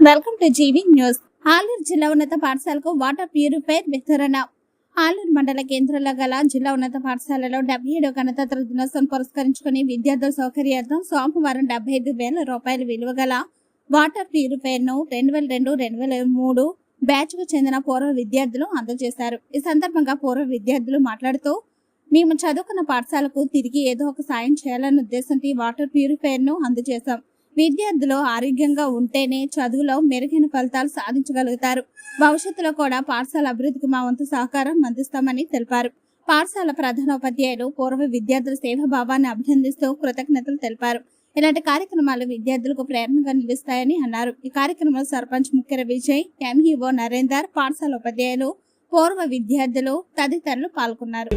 Welcome to GV news. Aluru జిల్లా ఉన్నత పాఠశాలకు వాటర్ ప్యూరిఫైర్ వితరణ. ఆలూరు మండల కేంద్రంలో గల జిల్లా ఉన్నత పాఠశాలలో 77వ గణతంత్ర దినోత్సవం పురస్కరించుకుని విద్యార్థుల సౌకర్యార్థం సోమవారం 75,000 రూపాయల విలువ గల వాటర్ ప్యూరిఫైర్ ను 2002-2023 బ్యాచ్ కు చెందిన పూర్వ విద్యార్థులు అందజేశారు. ఈ సందర్భంగా పూర్వ విద్యార్థులు మాట్లాడుతూ, మేము చదువుకున్న పాఠశాలకు తిరిగి ఏదో ఒక సాయం చేయాలన్న ఉద్దేశంతో వాటర్ ప్యూరిఫైర్ ను అందజేశాం. విద్యార్థులు ఆరోగ్యంగా ఉంటేనే చదువులో మెరుగైన ఫలితాలు సాధించగలుగుతారు. భవిష్యత్తులో కూడా పాఠశాల అభివృద్ధికి మా వంతు సహకారం అందిస్తామని తెలిపారు. పాఠశాల ప్రధానోపాధ్యాయులు పూర్వ విద్యార్థుల సేవాభావాన్ని అభినందిస్తూ కృతజ్ఞతలు తెలిపారు. ఇలాంటి కార్యక్రమాలు విద్యార్థులకు ప్రేరణగా నిలుస్తాయని అన్నారు. ఈ కార్యక్రమంలో సర్పంచ్ ముఖ్య విజయ్, ఎంఈఓ నరేందర్, పాఠశాల ఉపాధ్యాయులు, పూర్వ విద్యార్థులు తదితరులు పాల్గొన్నారు.